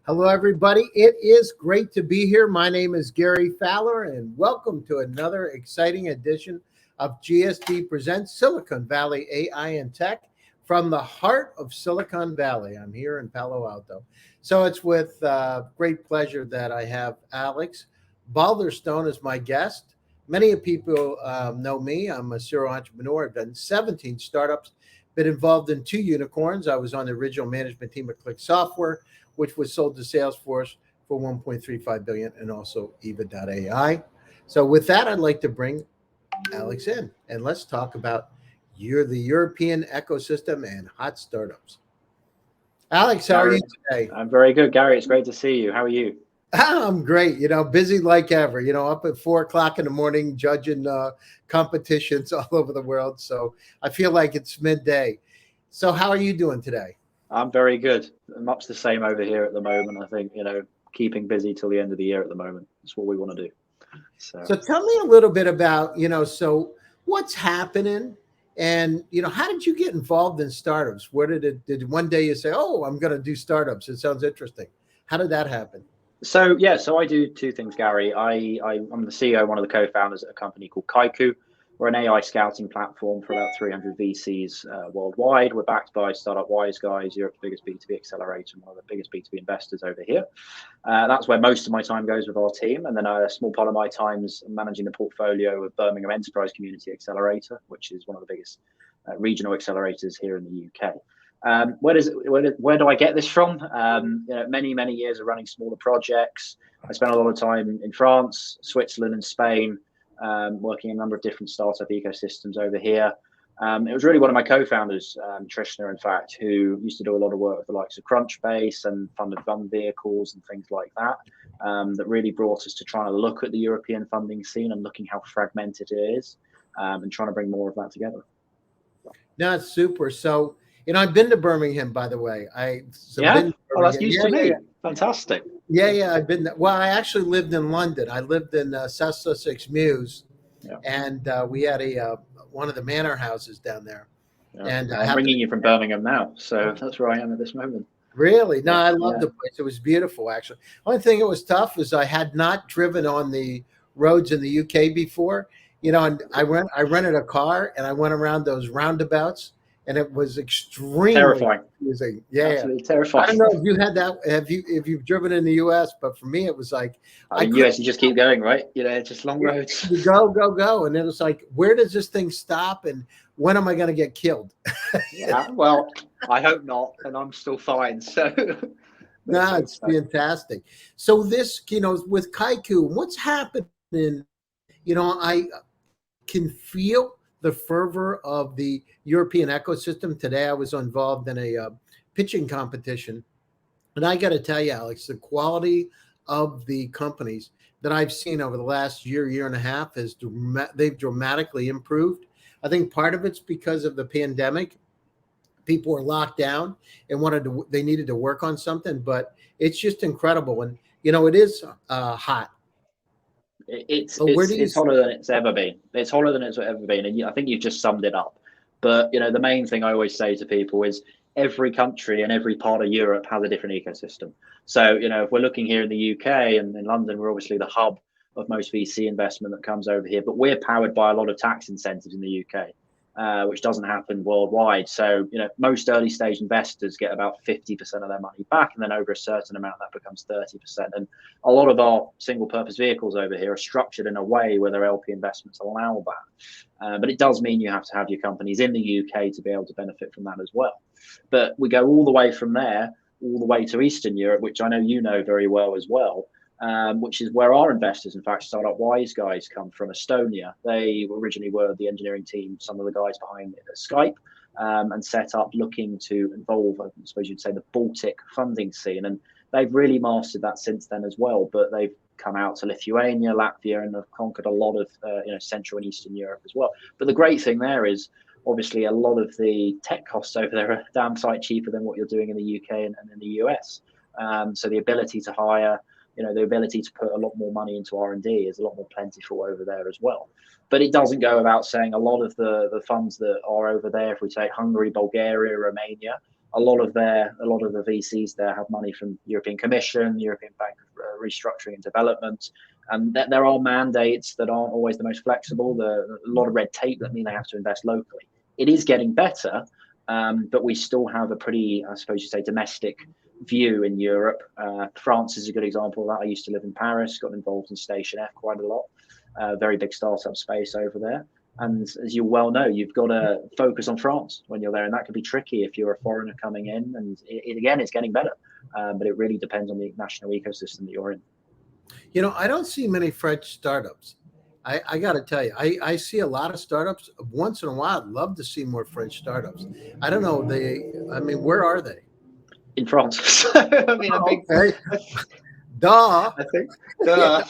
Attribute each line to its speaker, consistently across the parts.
Speaker 1: Hello, everybody. It is great to be here. My name is Gary Fowler, and welcome to another exciting edition of GSD Presents Silicon Valley AI and Tech from the heart of Silicon Valley. I'm here in Palo Alto. So it's with great pleasure that I have Alex Balderstone as my guest. Many of people know me. I'm a serial entrepreneur. I've done 17 startups, been involved in 2 unicorns. I was on the original management team at Click Software, which was sold to Salesforce for 1.35 billion, and also Eva.ai. So with that, I'd like to bring Alex in, and let's talk about the European ecosystem and hot startups. Alex, how are you today?
Speaker 2: I'm very good, Gary. It's great to see you. How are you?
Speaker 1: I'm great. Busy like ever. Up at 4 o'clock in the morning, judging competitions all over the world. So I feel like it's midday. So how are you doing today?
Speaker 2: I'm very good. Much the same over here at the moment. I think, keeping busy till the end of the year at the moment. That's what we want to do.
Speaker 1: So tell me a little bit about, so what's happening and, how did you get involved in startups? Where did one day you say, oh, I'm going to do startups? It sounds interesting. How did that happen?
Speaker 2: So I do two things, Gary. I'm the CEO, one of the co-founders at a company called Kaiku. We're an AI scouting platform for about 300 VCs worldwide. We're backed by Startup Wise Guys, Europe's biggest B2B accelerator, and one of the biggest B2B investors over here. That's where most of my time goes with our team. And then a small part of my time is managing the portfolio of Birmingham Enterprise Community Accelerator, which is one of the biggest regional accelerators here in the UK. Where do I get this from? Many years of running smaller projects. I spent a lot of time in France, Switzerland, and Spain, working in a number of different startup ecosystems over here. It was really one of my co-founders, Trishna, in fact, who used to do a lot of work with the likes of Crunchbase and funded fund vehicles and things like that, that really brought us to trying to look at the European funding scene and looking how fragmented it is, and trying to bring more of that together.
Speaker 1: No, it's super. So, I've been to Birmingham, by the way.
Speaker 2: That's news to me. Fantastic.
Speaker 1: Yeah. I've been. Well, I actually lived in London. I lived in South Sussex Mews, and we had one of the manor houses down there.
Speaker 2: Yeah. And I'm ringing you from Birmingham now, so that's where I am at this moment.
Speaker 1: Really? No, I love the place. It was beautiful, actually. Only thing that was tough is I had not driven on the roads in the UK before. And I rented a car and I went around those roundabouts. And it was extremely
Speaker 2: terrifying.
Speaker 1: Confusing.
Speaker 2: Absolutely terrifying.
Speaker 1: I don't know if you had that. If you've driven in the US, but for me, it was like
Speaker 2: in the US, you just keep going, right? Just long roads.
Speaker 1: You go, and then it's like, where does this thing stop, and when am I going to get killed?
Speaker 2: Yeah, well, I hope not, and I'm still fine. So,
Speaker 1: no, it's fantastic. So this, with Kaiku, what's happening? I can feel the fervor of the European ecosystem. Today, I was involved in a pitching competition. And I got to tell you, Alex, the quality of the companies that I've seen over the last year and a half they've dramatically improved. I think part of it's because of the pandemic. People were locked down and they needed to work on something, but it's just incredible. And, it is hot.
Speaker 2: It's hotter than it's ever been. It's hotter than it's ever been. And I think you've just summed it up. But, the main thing I always say to people is every country and every part of Europe has a different ecosystem. So, if we're looking here in the UK and in London, we're obviously the hub of most VC investment that comes over here. But we're powered by a lot of tax incentives in the UK. Which doesn't happen worldwide. So, most early stage investors get about 50% of their money back, and then over a certain amount, that becomes 30%. And a lot of our single purpose vehicles over here are structured in a way where their LP investments allow that. But it does mean you have to have your companies in the UK to be able to benefit from that as well. But we go all the way from there, all the way to Eastern Europe, which I know you know very well as well. Which is where our investors, in fact, Startup Wise Guys, come from Estonia. They originally were the engineering team, some of the guys behind Skype, and set up looking to involve, I suppose you'd say, the Baltic funding scene. And they've really mastered that since then as well. But they've come out to Lithuania, Latvia, and have conquered a lot of Central and Eastern Europe as well. But the great thing there is, obviously, a lot of the tech costs over there are damn sight cheaper than what you're doing in the UK and in the US. So the ability to hire, the ability to put a lot more money into R&D is a lot more plentiful over there as well. But it doesn't go without saying a lot of the funds that are over there, if we take Hungary, Bulgaria, Romania, a lot of the VCs there have money from European Commission, European Bank of Restructuring and Development, and there are mandates that aren't always the most flexible. A lot of red tape that mean they have to invest locally. It is getting better, but we still have a pretty, I suppose you say, domestic view in Europe. France is a good example of that. I used to live in Paris, got involved in Station F quite a lot. Very big startup space over there. And as you well know, you've got to focus on France when you're there, and that can be tricky if you're a foreigner coming in. And again, it's getting better, but it really depends on the national ecosystem that you're in.
Speaker 1: I don't see many French startups. I got to tell you, I see a lot of startups. Once in a while, I'd love to see more French startups. I don't know. Where are they?
Speaker 2: In France. I mean,
Speaker 1: okay. Duh.
Speaker 2: I think. Duh.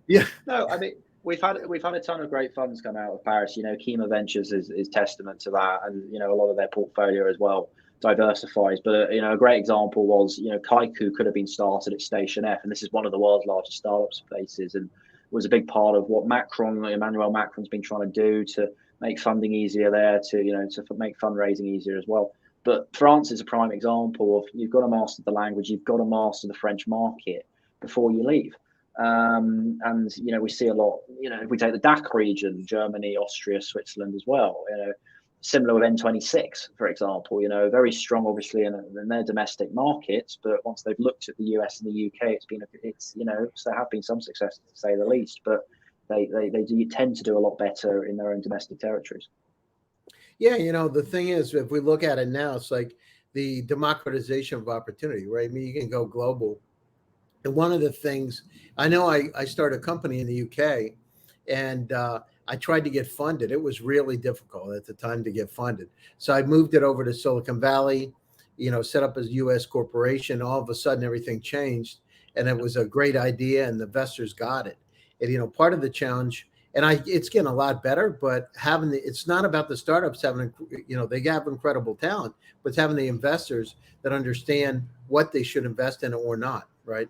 Speaker 1: Yeah.
Speaker 2: No, I mean, we've had a ton of great funds come out of Paris. Kima Ventures is testament to that, and a lot of their portfolio as well diversifies. But a great example was Kaiku could have been started at Station F, and this is one of the world's largest startup spaces, and was a big part of what Emmanuel Macron's been trying to do to make funding easier there, to make fundraising easier as well. But France is a prime example of you've got to master the language, you've got to master the French market before you leave. And we see a lot. If we take the DACH region, Germany, Austria, Switzerland as well. Similar with N26, for example. Very strong, obviously, in their domestic markets. But once they've looked at the US and the UK, so there have been some successes to say the least. But they do tend to do a lot better in their own domestic territories.
Speaker 1: Yeah, the thing is, if we look at it now, it's like the democratization of opportunity, right? I mean, you can go global. And one of the things, I know I started a company in the UK, and I tried to get funded. It was really difficult at the time to get funded. So I moved it over to Silicon Valley, set up a US corporation. All of a sudden, everything changed, and it was a great idea, and the investors got it. And, part of the challenge, and it's getting a lot better, but it's not about the startups having, they have incredible talent, but it's having the investors that understand what they should invest in or not, right?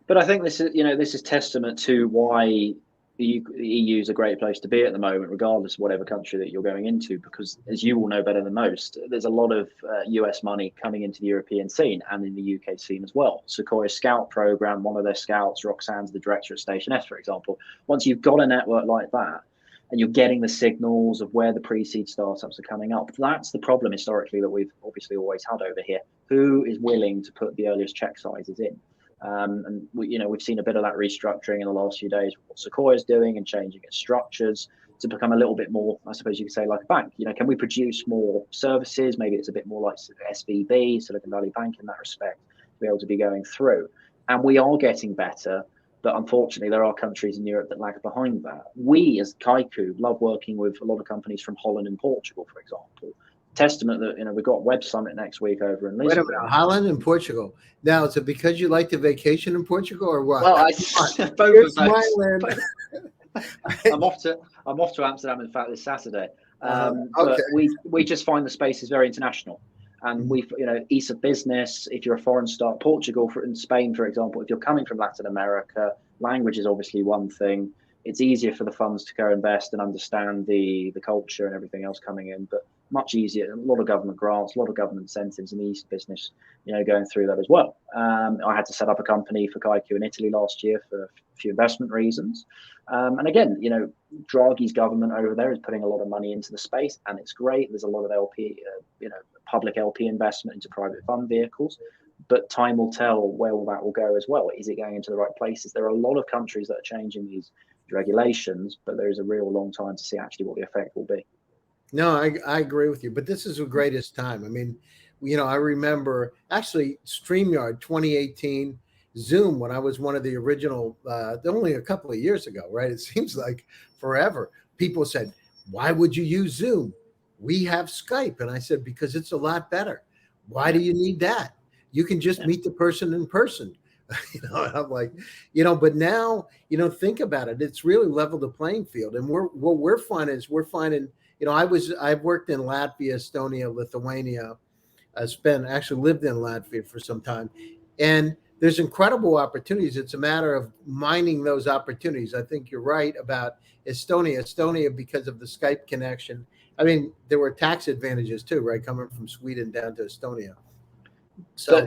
Speaker 2: But I think this is testament to why the EU is a great place to be at the moment, regardless of whatever country that you're going into, because as you will know better than most, there's a lot of US money coming into the European scene and in the UK scene as well. Sequoia's Scout program, one of their scouts, Roxanne's the director at Station F, for example. Once you've got a network like that, and you're getting the signals of where the pre-seed startups are coming up, that's the problem historically that we've obviously always had over here. Who is willing to put the earliest check sizes in? And we've seen a bit of that restructuring in the last few days, what Sequoia's doing and changing its structures to become a little bit more, I suppose you could say, like a bank. Can we produce more services? Maybe it's a bit more like SVB, Silicon Valley Bank in that respect, to be able to be going through. And we are getting better, but unfortunately, there are countries in Europe that lag behind that. We, as Kaiku, love working with a lot of companies from Holland and Portugal, for example. Testament that we've got Web Summit next week over in Lisbon.
Speaker 1: Wait a minute, Holland and Portugal. Now, is it because you like to vacation in Portugal, or what?
Speaker 2: Well,
Speaker 1: both of those.
Speaker 2: I'm off to Amsterdam, in fact, this Saturday.
Speaker 1: Okay.
Speaker 2: But we just find the space is very international, and ease of business. If you're a foreign start, Portugal, in Spain, for example, if you're coming from Latin America, language is obviously one thing. It's easier for the funds to go invest and understand the culture and everything else coming in, but much easier. A lot of government grants, a lot of government incentives, and the East business, going through that as well. I had to set up a company for Kaiku in Italy last year for a few investment reasons. And again, Draghi's government over there is putting a lot of money into the space, and it's great. There's a lot of LP, public LP investment into private fund vehicles. But time will tell where that will go as well. Is it going into the right places? There are a lot of countries that are changing these regulations, but there is a real long time to see actually what the effect will be.
Speaker 1: No, I agree with you, but this is the greatest time. I mean, I remember actually StreamYard 2018, Zoom, when I was one of the original, only a couple of years ago, right? It seems like forever. People said, why would you use Zoom? We have Skype. And I said, because it's a lot better. Why do you need that? You can just meet the person in person. And I'm like, but now, think about it. It's really leveled the playing field. And what we're finding, I've worked in Latvia, Estonia, Lithuania. Actually lived in Latvia for some time. And there's incredible opportunities. It's a matter of mining those opportunities. I think you're right about Estonia, because of the Skype connection I mean, there were tax advantages too, right? Coming from Sweden down to Estonia.
Speaker 2: So,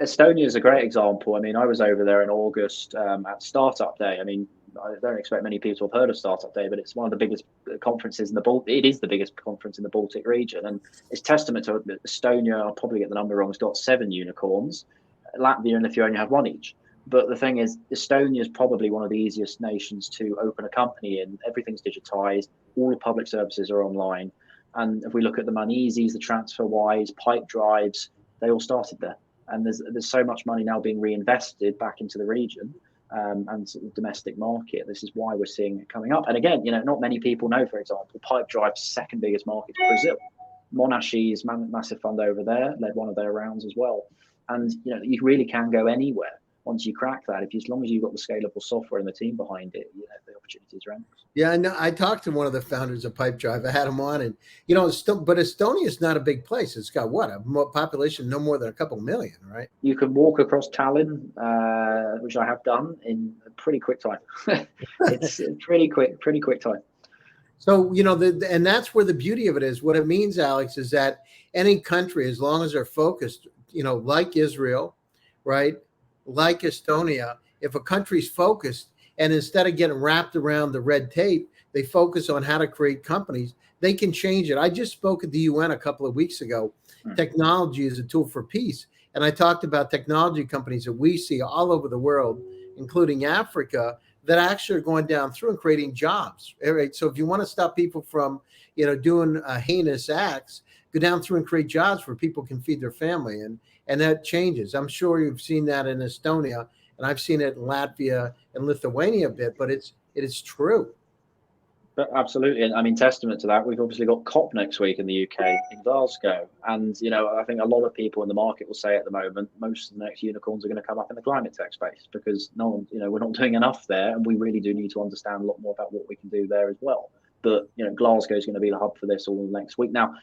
Speaker 2: Estonia is a great example. I mean, I was over there in August at Startup Day. I mean, I don't expect many people to have heard of Startup Day, but it's one of the biggest conferences in the Baltic. It is the biggest conference in the Baltic region, and it's testament to Estonia. I'll probably get the number wrong. It's got 7 unicorns. Latvia and Lithuania have 1 each. But the thing is, Estonia is probably one of the easiest nations to open a company in. Everything's digitized. All the public services are online. And if we look at the Moneasies, the TransferWise, Pipe Drives, they all started there. And there's so much money now being reinvested back into the region and sort of domestic market. This is why we're seeing it coming up. And again, not many people know, for example, Pipe Drive's second biggest market is Brazil. Monashi's massive fund over there led one of their rounds as well. And you really can go anywhere once you crack that. As long as you've got the scalable software and the team behind it, the opportunities are endless.
Speaker 1: Yeah, I know. I talked to one of the founders of Pipe Drive. I had him on, and but Estonia is not a big place. It's got what, a population no more than a couple million, right?
Speaker 2: You can walk across Tallinn, which I have done in a pretty quick time. It's pretty quick time.
Speaker 1: So and that's where the beauty of it is. What it means, Alex, is that any country, as long as they're focused, like Israel, right, like Estonia, if a country's focused, and instead of getting wrapped around the red tape, they focus on how to create companies, they can change it. I just spoke at the UN a couple of weeks ago. Technology is a tool for peace. And I talked about technology companies that we see all over the world, including Africa, that actually are going down through and creating jobs. Right? So if you want to stop people from, doing heinous acts, go down through and create jobs where people can feed their family. And that changes. I'm sure you've seen that in Estonia, and I've seen it in Latvia and Lithuania a bit, but it is true.
Speaker 2: But absolutely. And I mean, testament to that, we've obviously got COP next week in the UK, in Glasgow. And, I think a lot of people in the market will say at the moment, most of the next unicorns are going to come up in the climate tech space because we're not doing enough there. And we really do need to understand a lot more about what we can do there as well. But, Glasgow is going to be the hub for this all next week. Now,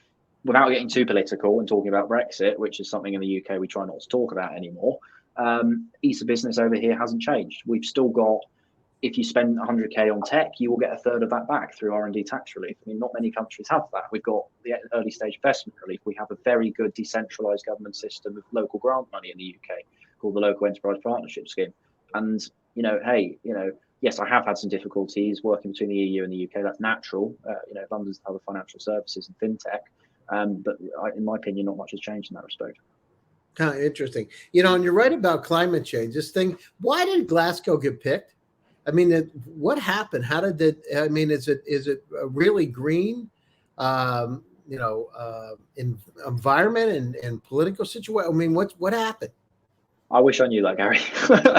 Speaker 2: without getting too political and talking about Brexit, which is something in the UK we try not to talk about anymore, ease of business over here hasn't changed. We've still got, if you spend 100K on tech, you will get a third of that back through R&D tax relief. I mean, not many countries have that. We've got the early stage investment relief. We have a very good decentralized government system of local grant money in the UK called the Local Enterprise Partnership Scheme. And, yes, I have had some difficulties working between the EU and the UK. That's natural. London's other financial services and fintech. But in my opinion, not much has changed in that respect.
Speaker 1: Kind of interesting. And you're right about climate change. This thing, why did Glasgow get picked? I mean, what happened? How did it? I mean, is it a really green, environment and political situation? I mean, what happened?
Speaker 2: I wish I knew that, Gary.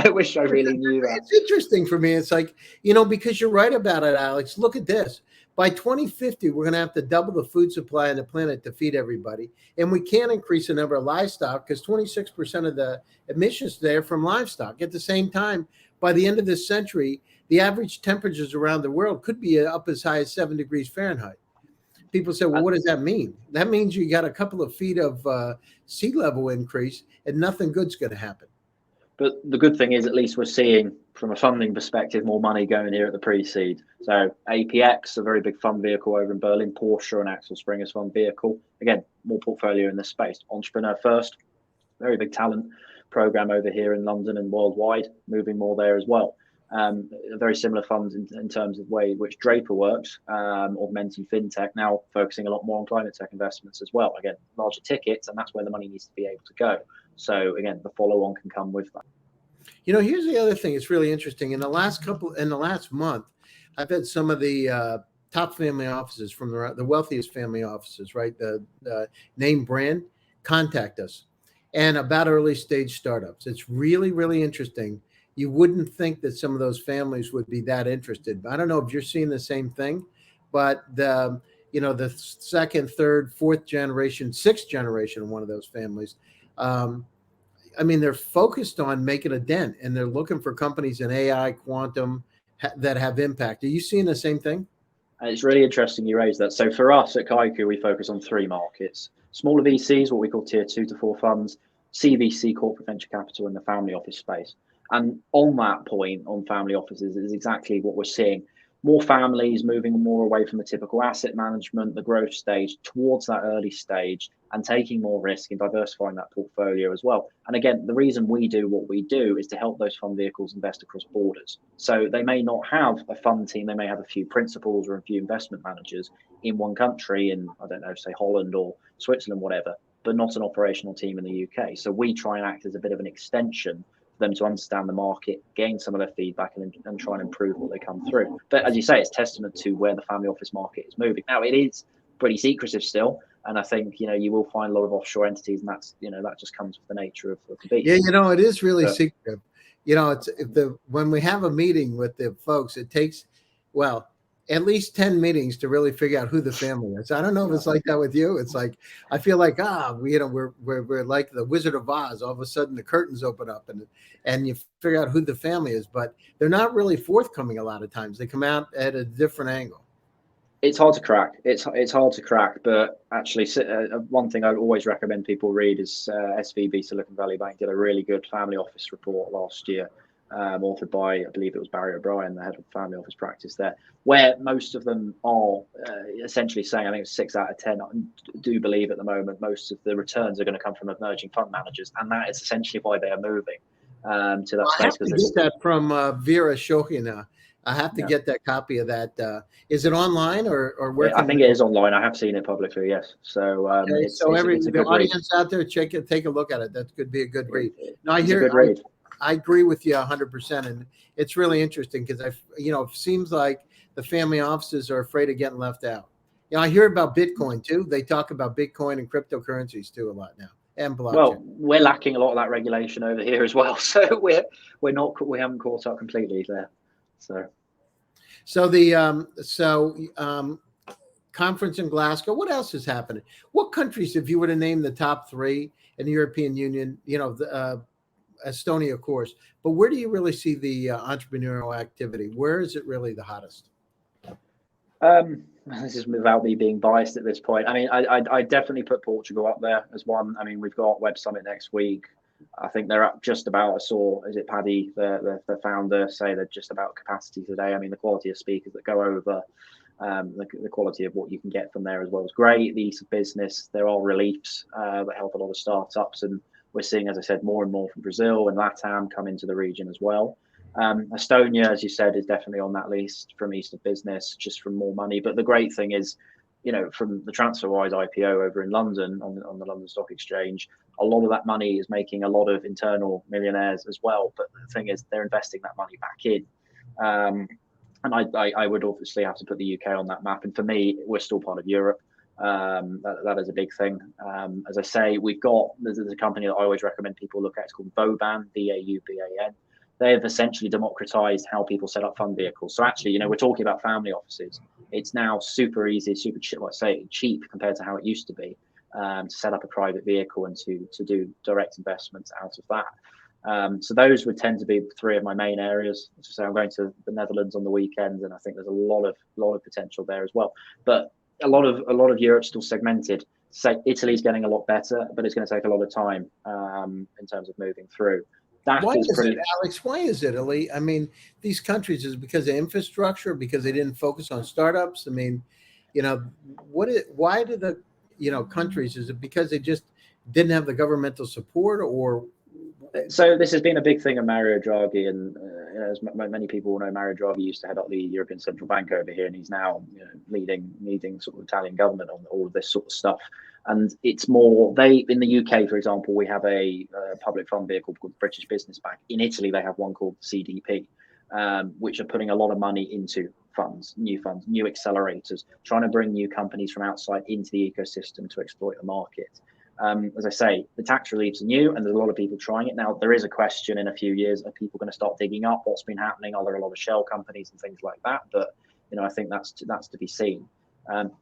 Speaker 2: I wish I really knew that.
Speaker 1: It's interesting for me. It's like, because you're right about it, Alex. Look at this. By 2050, we're going to have to double the food supply on the planet to feed everybody. And we can't increase the number of livestock because 26% of the emissions today are from livestock. At the same time, by the end of this century, the average temperatures around the world could be up as high as 7 degrees Fahrenheit. People say, well, what does that mean? That means you got a couple of feet of sea level increase and nothing good's going to happen.
Speaker 2: But the good thing is, at least we're seeing, from a funding perspective, more money going here at the pre-seed. So APX, a very big fund vehicle over in Berlin, Porsche and Axel Springer's fund vehicle. Again, more portfolio in this space. Entrepreneur First, very big talent program over here in London and worldwide, moving more there as well. A very similar fund in terms of way in which Draper works, augmenting fintech, now focusing a lot more on climate tech investments as well. Again, larger tickets, and that's where the money needs to be able to go. So again, the follow-on can come with that.
Speaker 1: Here's the other thing. It's really interesting. In the last month, I've had some of the top family offices from the wealthiest family offices, right? The name brand, contact us, and about early stage startups. It's really, really interesting. You wouldn't think that some of those families would be that interested. I don't know if you're seeing the same thing, but the second, third, fourth generation, sixth generation of one of those families, I mean, they're focused on making a dent, and they're looking for companies in AI, quantum that have impact. Are you seeing the same thing?
Speaker 2: It's really interesting you raised that. So for us at Kaiku, we focus on 3 markets: smaller VCs, what we call tier 2 to 4 funds, CVC, corporate venture capital, and the family office space. And on that point, on family offices, is exactly what we're seeing. more families moving more away from the typical asset management, the growth stage, towards that early stage, and taking more risk and diversifying that portfolio as well. And again, the reason we do what we do is to help those fund vehicles invest across borders. So they may not have a fund team, they may have a few principals or a few investment managers in one country, in, I don't know, say Holland or Switzerland, whatever, but not an operational team in the UK. So we try and act as a bit of an extension for them to understand the market, gain some of their feedback, and try and improve what they come through. But as you say, it's testament to where the family office market is moving. Now, it is pretty secretive still, and I think, you know, you will find a lot of offshore entities, and that's, you know, that just comes with the nature of the beast.
Speaker 1: Yeah, you know, it is really secretive. You know, it's when we have a meeting with the folks, it takes, well, at least 10 meetings to really figure out who the family is. I don't know if it's like that with you. It's like, I feel like, you know, we're like the Wizard of Oz. All of a sudden the curtains open up and you figure out who the family is, but they're not really forthcoming a lot of times. They come out at a different angle.
Speaker 2: It's hard to crack. It's hard to crack, but actually, one thing I always recommend people read is SVB, Silicon Valley Bank, did a really good family office report last year, authored by, I believe it was Barry O'Brien, the head of family office practice there, where most of them are essentially saying, I think it's 6 out of 10 do believe at the moment most of the returns are going to come from emerging fund managers, and that is essentially why they are moving to that space.
Speaker 1: I have to get that from Vera Shohina. I have to get that copy of that. Is it online or where?
Speaker 2: I think it is online. I have seen it publicly, yes. So it's a good
Speaker 1: audience
Speaker 2: read.
Speaker 1: out there, check it, take a look at it. That could be a good read. No,
Speaker 2: it's a good read.
Speaker 1: I agree with you 100%, and it's really interesting because it seems like the family offices are afraid of getting left out. You know, I hear about Bitcoin too. They talk about Bitcoin and cryptocurrencies too a lot now, and blockchain.
Speaker 2: Well, we're lacking a lot of that regulation over here as well, so we haven't caught up completely there. So
Speaker 1: the conference in Glasgow. What else is happening? What countries, if you were to name the top 3 in the European Union, you know, Estonia, of course, but where do you really see the entrepreneurial activity? Where is it really the hottest?
Speaker 2: This is without me being biased at this point. I mean, I definitely put Portugal up there as one. I mean, we've got Web Summit next week. I think they're up just about. I saw, is it Paddy, the founder, say they're just about capacity today. I mean, the quality of speakers that go over, the quality of what you can get from there as well is great. The ease of business, there are reliefs that help a lot of startups, and we're seeing, as I said, more and more from Brazil and LATAM come into the region as well. Estonia, as you said, is definitely on that list from ease of business, just from more money. But the great thing is, you know, from the TransferWise IPO over in London on the London Stock Exchange, a lot of that money is making a lot of internal millionaires as well. But the thing is, they're investing that money back in. And I would obviously have to put the UK on that map. And for me, we're still part of Europe. That is a big thing. As I say, there's a company that I always recommend people look at. It's called Vauban, VAUBAN. They have essentially democratized how people set up fund vehicles. So actually, you know, we're talking about family offices. It's now super easy, super cheap compared to how it used to be to set up a private vehicle and to do direct investments out of that. So those would tend to be 3 of my main areas. So I'm going to the Netherlands on the weekend, and I think there's a lot of potential there as well. But a lot of Europe's still segmented. So Italy's getting a lot better, but it's going to take a lot of time in terms of moving through.
Speaker 1: Why is it, Alex? Why is it, Ali? I mean, these countries, is it because of infrastructure, because they didn't focus on startups? I mean, you know, why do the, you know, countries, is it because they just didn't have the governmental support, or?
Speaker 2: So this has been a big thing of Mario Draghi, and as many people will know, Mario Draghi used to head up the European Central Bank over here, and he's now, you know, leading sort of Italian government on all of this sort of stuff. And it's more, in the UK, for example, we have a public fund vehicle called British Business Bank. In Italy, they have one called CDP, which are putting a lot of money into new accelerators, trying to bring new companies from outside into the ecosystem to exploit the market. As I say, the tax reliefs are new, and there's a lot of people trying it. Now, there is a question in a few years, are people going to start digging up what's been happening? Are there a lot of shell companies and things like that? But, you know, I think that's to be seen.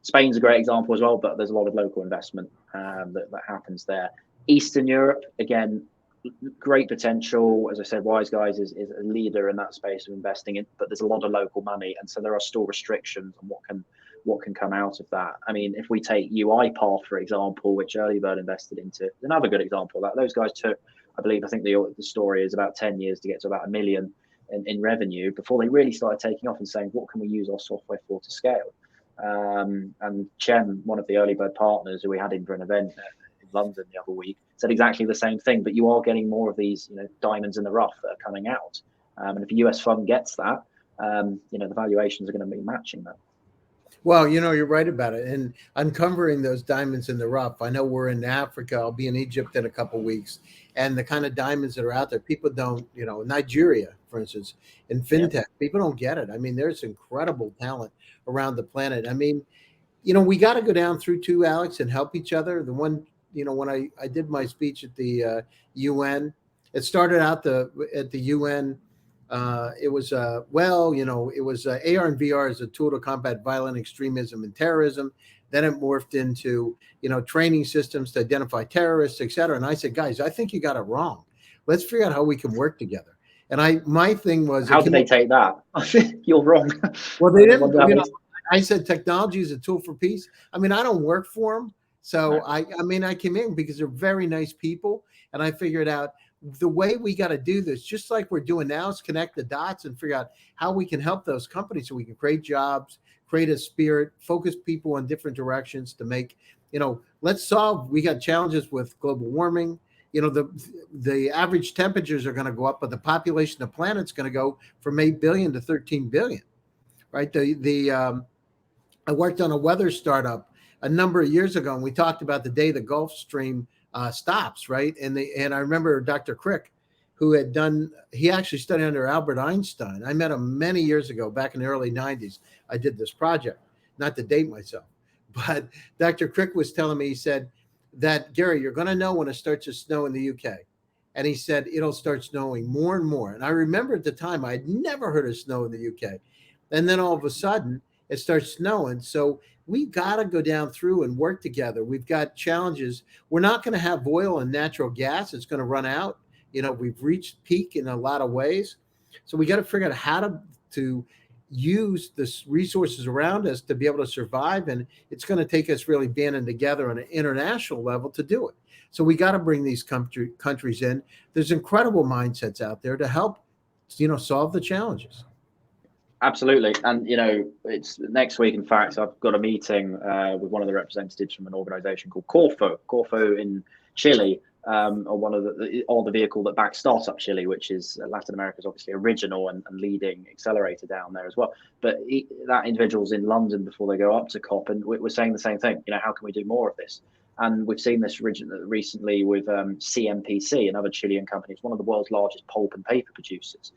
Speaker 2: Spain's a great example as well, but there's a lot of local investment that happens there. Eastern Europe, again, great potential. As I said, Wise Guys is a leader in that space of investing in, but there's a lot of local money, and so there are still restrictions on what can come out of that. I mean, if we take UiPath, for example, which Earlybird invested into, another good example of that. Those guys took, I think the story is about 10 years to get to about $1 million in revenue before they really started taking off and saying, what can we use our software for to scale? And Chem, one of the early bird partners who we had in for an event in London the other week, said exactly the same thing. But you are getting more of these, diamonds in the rough that are coming out. And if a US fund gets that, the valuations are going to be matching that.
Speaker 1: Well, you're right about it. And uncovering those diamonds in the rough. I know we're in Africa. I'll be in Egypt in a couple of weeks. And the kind of diamonds that are out there, people don't, Nigeria, for instance, in fintech, people don't get it. I mean, there's incredible talent around the planet. I mean, we got to go down through too, Alex, and help each other. The one, when I did my speech at the UN, it started out at the UN. It was AR and VR as a tool to combat violent extremism and terrorism. Then it morphed into, training systems to identify terrorists, et cetera. And I said, guys, I think you got it wrong. Let's figure out how we can work together. And my thing was,
Speaker 2: how did they take that? You're wrong.
Speaker 1: Well, they didn't. I said technology is a tool for peace. I mean, I don't work for them, so I came in because they're very nice people, and I figured out the way we got to do this, just like we're doing now, is connect the dots and figure out how we can help those companies so we can create jobs, create a spirit, focus people in different directions to make, let's solve. We got challenges with global warming. The average temperatures are going to go up, but the population of the planet's going to go from 8 billion to 13 billion, right? I worked on a weather startup a number of years ago, and we talked about the day the Gulf Stream stops, right? And I remember Dr. Crick, who he actually studied under Albert Einstein. I met him many years ago, back in the early 90s. I did this project, not to date myself, but Dr. Crick was telling me, he said that, Gary, you're going to know when it starts to snow in the UK. And he said, it'll start snowing more and more. And I remember at the time, I had never heard of snow in the UK. And then all of a sudden it starts snowing. So we got to go down through and work together. We've got challenges. We're not going to have oil and natural gas. It's going to run out. We've reached peak in a lot of ways. So we got to figure out how to use the resources around us to be able to survive. And it's going to take us really banding together on an international level to do it. So we got to bring these countries in. There's incredible mindsets out there to help, solve the challenges.
Speaker 2: Absolutely. And, it's next week. In fact, I've got a meeting with one of the representatives from an organization called Corfo in Chile, or the vehicle that backs Startup Chile, which is Latin America's obviously original and leading accelerator down there as well. But that individual's in London before they go up to COP, and we're saying the same thing. How can we do more of this? And we've seen this recently with CMPC, another Chilean company. It's one of the world's largest pulp and paper producers.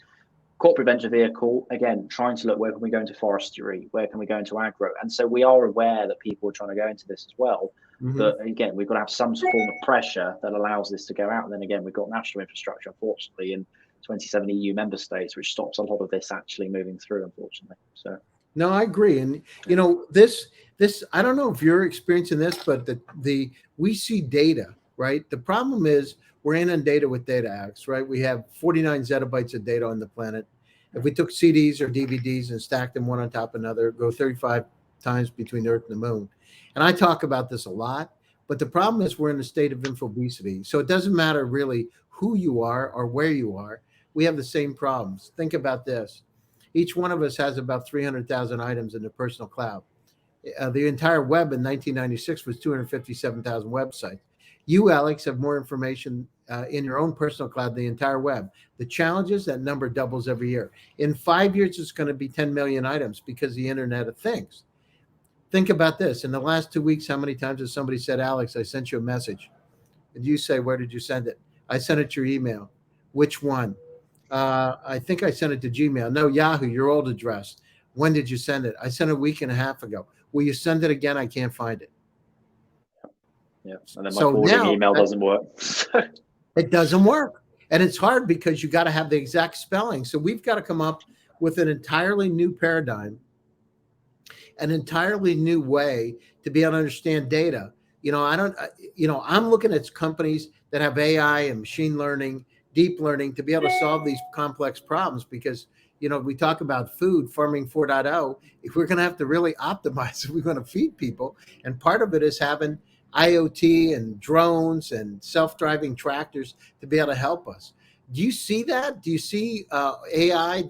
Speaker 2: Corporate venture vehicle, again, trying to look, where can we go into forestry? Where can we go into agro? And so we are aware that people are trying to go into this as well. Mm-hmm. But again, we've got to have some form of pressure that allows this to go out. And then again, we've got national infrastructure, unfortunately, in 27 EU member states, which stops a lot of this actually moving through, unfortunately. So.
Speaker 1: No, I agree. And, this, I don't know if you're experiencing this, but we see data, right? The problem is we're inundated with data, Alex, right? We have 49 zettabytes of data on the planet. If we took CDs or DVDs and stacked them one on top of another, go 35 times between the Earth and the Moon. And I talk about this a lot, but the problem is we're in a state of infobesity. So it doesn't matter really who you are or where you are. We have the same problems. Think about this. Each one of us has about 300,000 items in the personal cloud. The entire web in 1996 was 257,000 websites. You, Alex, have more information in your own personal cloud than the entire web. The challenge is that number doubles every year. In 5 years, it's going to be 10 million items because of the Internet of Things. Think about this. In the last 2 weeks, how many times has somebody said, Alex, I sent you a message? And you say, where did you send it? I sent it to your email. Which one? I think I sent it to Gmail. No, Yahoo, your old address. When did you send it? I sent it a week and a half ago. Will you send it again? I can't find it.
Speaker 2: Yeah, and then my forwarding email doesn't work.
Speaker 1: It doesn't work. And it's hard because you got to have the exact spelling. So we've got to come up with an entirely new paradigm, an entirely new way to be able to understand data. I'm looking at companies that have AI and machine learning, deep learning to be able to solve these complex problems because, we talk about food, farming 4.0. If we're going to have to really optimize if we're going to feed people. And part of it is having IoT and drones and self-driving tractors to be able to help us. Do you see that? Do you see AI?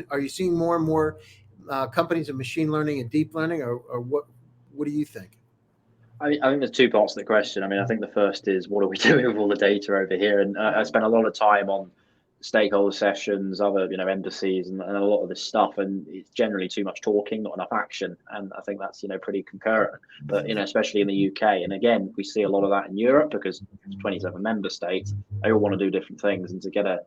Speaker 1: Are you seeing more and more companies of machine learning and deep learning, or what? What do you think?
Speaker 2: I think there's two parts to the question. I mean, I think the first is what are we doing with all the data over here? And I spent a lot of time on stakeholder sessions, other embassies, and a lot of this stuff. And it's generally too much talking, not enough action. And I think that's pretty concurrent. But especially in the UK, and again, we see a lot of that in Europe because it's 27 member states. They all want to do different things, and to get a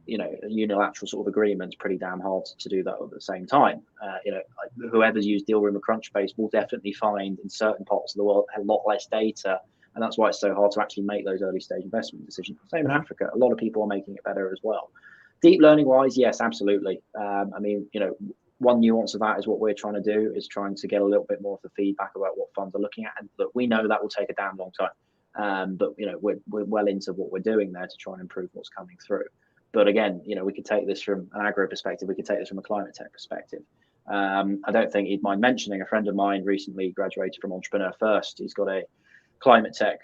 Speaker 2: unilateral sort of agreement is pretty damn hard to do that at the same time. Whoever's used deal room or Crunchbase will definitely find in certain parts of the world a lot less data, and that's why it's so hard to actually make those early stage investment decisions. Same in Africa, a lot of people are making it better as well. Deep learning wise, yes, absolutely. One nuance of that is what we're trying to do is trying to get a little bit more of the feedback about what funds are looking at, and look, we know that will take a damn long time. But we're well into what we're doing there to try and improve what's coming through. But again, we could take this from an agro perspective. We could take this from a climate tech perspective. I don't think he'd mind mentioning a friend of mine recently graduated from Entrepreneur First. He's got a climate tech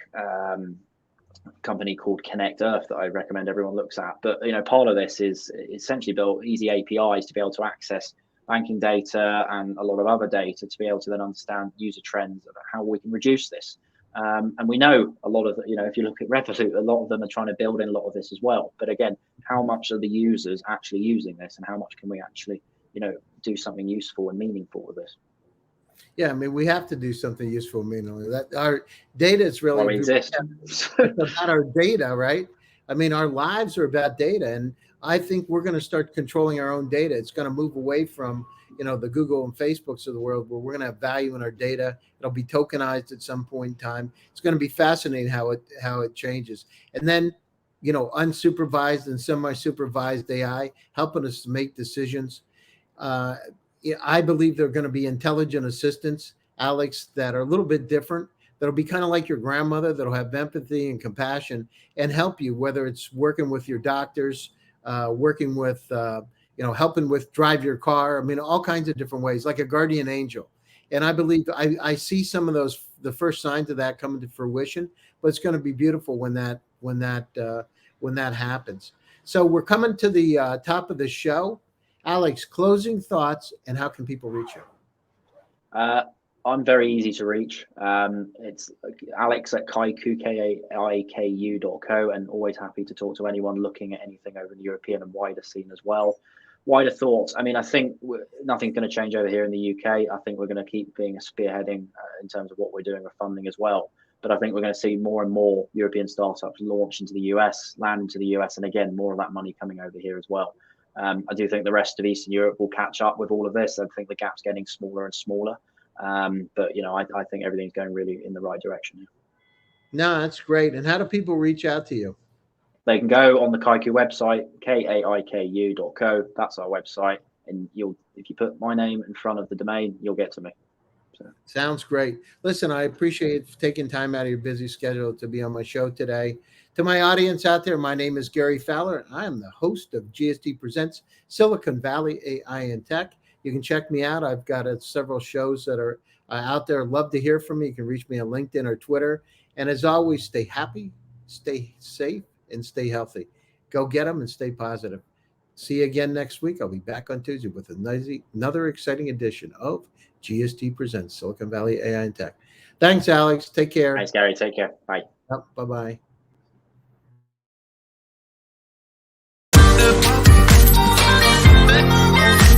Speaker 2: company called Connect Earth that I recommend everyone looks at. But part of this is essentially built easy APIs to be able to access banking data and a lot of other data to be able to then understand user trends about how we can reduce this. And we know a lot of, if you look at Revolut, a lot of them are trying to build in a lot of this as well. But again, how much are the users actually using this, and how much can we actually, do something useful and meaningful with this?
Speaker 1: Yeah, I mean, we have to do something useful, meaningful. That our data is really
Speaker 2: exist.
Speaker 1: It's about our data, right? I mean, our lives are about data, and I think we're going to start controlling our own data. It's going to move away from the Google and Facebooks of the world, where we're going to have value in our data. It'll be tokenized at some point in time. It's going to be fascinating how it changes. And then, unsupervised and semi-supervised AI helping us to make decisions. I believe there are going to be intelligent assistants, Alex, that are a little bit different. That'll be kind of like your grandmother, that'll have empathy and compassion and help you, whether it's working with your doctors, working with helping with drive your car. I mean, all kinds of different ways, like a guardian angel. And I believe I see some of those, the first signs of that coming to fruition, but it's going to be beautiful when that happens. So we're coming to the top of the show. Alex, closing thoughts, and how can people reach you?
Speaker 2: I'm very easy to reach. It's Alex at Kaiku, KAIKU.co, and always happy to talk to anyone looking at anything over the European and wider scene as well. Wider thoughts. I mean, I think nothing's going to change over here in the UK. I think we're going to keep being a spearheading in terms of what we're doing with funding as well. But I think we're going to see more and more European startups launch into the US, land into the US, and again, more of that money coming over here as well. I do think the rest of Eastern Europe will catch up with all of this. I think the gap's getting smaller and smaller. But I think everything's going really in the right direction.
Speaker 1: No, that's great. And how do people reach out to you?
Speaker 2: They can go on the Kaiku website, KAIKU.co. That's our website, and if you put my name in front of the domain, you'll get to me. So.
Speaker 1: Sounds great. Listen, I appreciate taking time out of your busy schedule to be on my show today. To my audience out there, my name is Gary Fowler, and I am the host of GST Presents Silicon Valley AI and Tech. You can check me out. I've got several shows that are out there. Love to hear from me. You can reach me on LinkedIn or Twitter. And as always, stay happy, stay safe, and stay healthy. Go get them and stay positive. See you again next week. I'll be back on Tuesday with another exciting edition of GST Presents Silicon Valley AI and Tech. Thanks, Alex. Take care.
Speaker 2: Thanks, Gary. Take care. Bye.
Speaker 1: Bye-bye.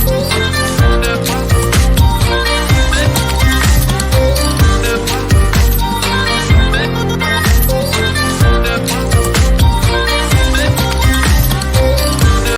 Speaker 3: Thank you.